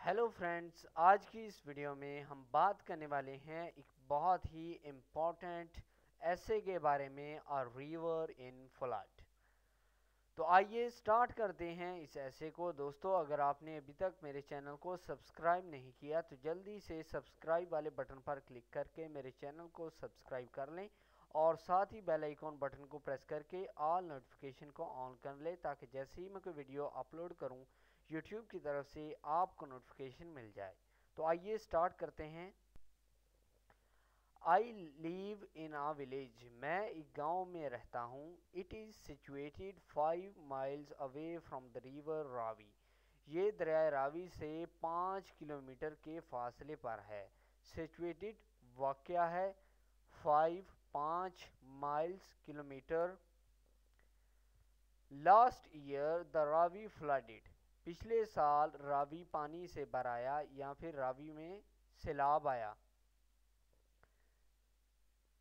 Hello friends, आज की इस वीडियो में हम बात करने वाले हैं एक बहुत ही इम्पोर्टेंट ऐसे के बारे में, अ रिवर इन फ्लड। तो आइए स्टार्ट करते हैं इस ऐसे को। दोस्तों, अगर आपने अभी तक मेरे चैनल को सब्सक्राइब नहीं किया तो जल्दी से सब्सक्राइब वाले बटन पर क्लिक करके मेरे चैनल को सब्सक्राइब कर लें और साथ ही बेल आइकॉन बटन को प्रेस करके ऑल नोटिफिकेशन को ऑन कर लें, ताकि जैसे ही मैं कोई वीडियो अपलोड करूं यूट्यूब की तरफ से आपको नोटिफिकेशन मिल जाए। तो आइए स्टार्ट करते हैं। I live in uh village, मैं एक गांव में रहता हूँ। It is situated 5 miles away from the river Ravi, ये दरिया रावी से 5 किलोमीटर के फासले पर है। सिचुएटेड वाक़या है, 5 kilometre. Last year the Ravi flooded, पिछले साल रावी पानी से भर आया या फिर रावी में सैलाब आया।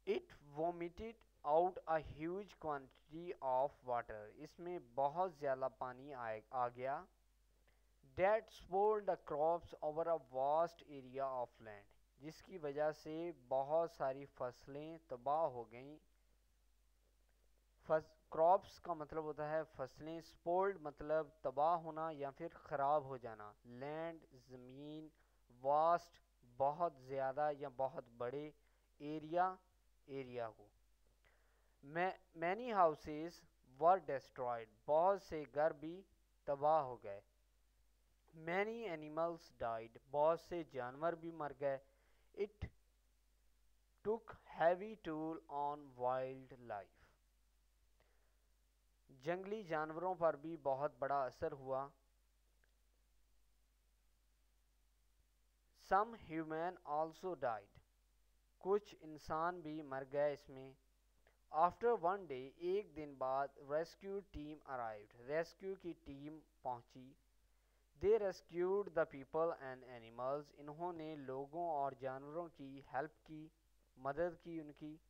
It vomited out a huge quantity of water, इसमें बहुत ज़्यादा पानी आ गया। That spoiled the crops over a vast area of land, जिसकी वजह से बहुत सारी फसलें तबाह हो गईं। क्रॉप्स का मतलब होता है फसलें, स्पॉइल्ड मतलब तबाह होना या फिर ख़राब हो जाना। लैंड ज़मीन, वास्ट बहुत ज़्यादा या बहुत बड़े, एरिया को। मैनी हाउसेस वर डिस्ट्रॉयड, बहुत से घर भी तबाह हो गए। मैनी एनिमल्स डाइड, बहुत से जानवर भी मर गए। It took heavy tool on wild life, जंगली जानवरों पर भी बहुत बड़ा असर हुआ। सम ह्यूमन आल्सो डाइड, कुछ इंसान भी मर गए इसमें। आफ्टर वन डे, एक दिन बाद, रेस्क्यू टीम अराइव्ड, रेस्क्यू की टीम पहुंची। They rescued the people and animals, इन्होंने लोगों और जानवरों की हेल्प की, मदद की उनकी।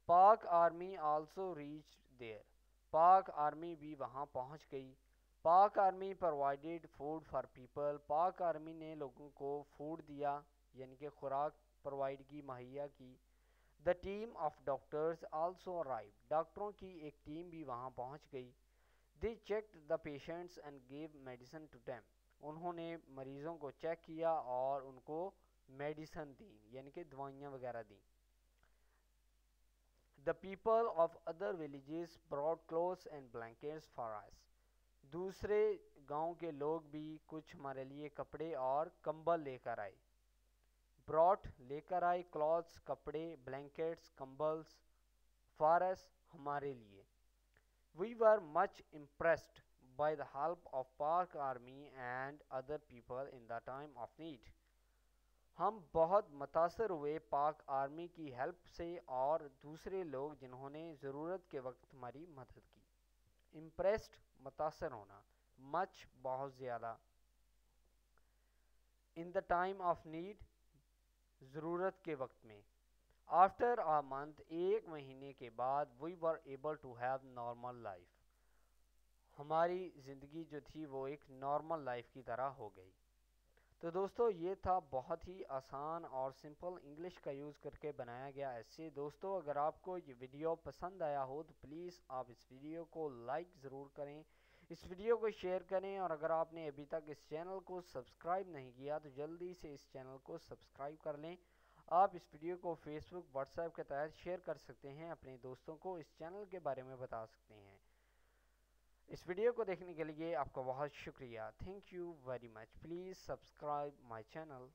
पाक आर्मी आल्सो रीच्ड देयर, पाक आर्मी भी वहां पहुंच गई। पाक army provided food for people, पाक आर्मी ने लोगों को फूड दिया, यानी कि खुराक प्रोवाइड की, मुहैया की। The team of doctors also arrive, डॉक्टरों की एक टीम भी वहां पहुंच गई। They checked the patients and gave medicine to them, उन्होंने मरीजों को चेक किया और उनको मेडिसिन दी, यानी कि दवाइयाँ वगैरह दी। The people of other villages brought clothes and blankets for us, दूसरे गांव के लोग भी कुछ हमारे लिए कपड़े और कंबल लेकर आए। ब्रॉट लेकर आए, क्लॉथ्स कपड़े, ब्लैंकेट्स कंबल्स, फॉर अस हमारे लिए। We were much impressed by the help of Pak army and other people in the time of need, हम बहुत मुतासर हुए पाक आर्मी की हेल्प से और दूसरे लोग जिन्होंने ज़रूरत के वक्त हमारी मदद की। इम्प्रेस्ड मुतासर होना, मच बहुत ज़्यादा, इन द टाइम ऑफ नीड ज़रूरत के वक्त में। आफ्टर अ मंथ, एक महीने के बाद, we were able to have normal life, हमारी ज़िंदगी जो थी वो एक नॉर्मल लाइफ की तरह हो गई। तो दोस्तों, ये था बहुत ही आसान और सिंपल इंग्लिश का यूज़ करके बनाया गया ऐसे। दोस्तों, अगर आपको ये वीडियो पसंद आया हो तो प्लीज़ आप इस वीडियो को लाइक ज़रूर करें, इस वीडियो को शेयर करें, और अगर आपने अभी तक इस चैनल को सब्सक्राइब नहीं किया तो जल्दी से इस चैनल को सब्सक्राइब कर लें। आप इस वीडियो को फेसबुक, व्हाट्सएप के तहत शेयर कर सकते हैं, अपने दोस्तों को इस चैनल के बारे में बता सकते हैं। इस वीडियो को देखने के लिए आपका बहुत शुक्रिया। Thank you very much. Please subscribe my channel.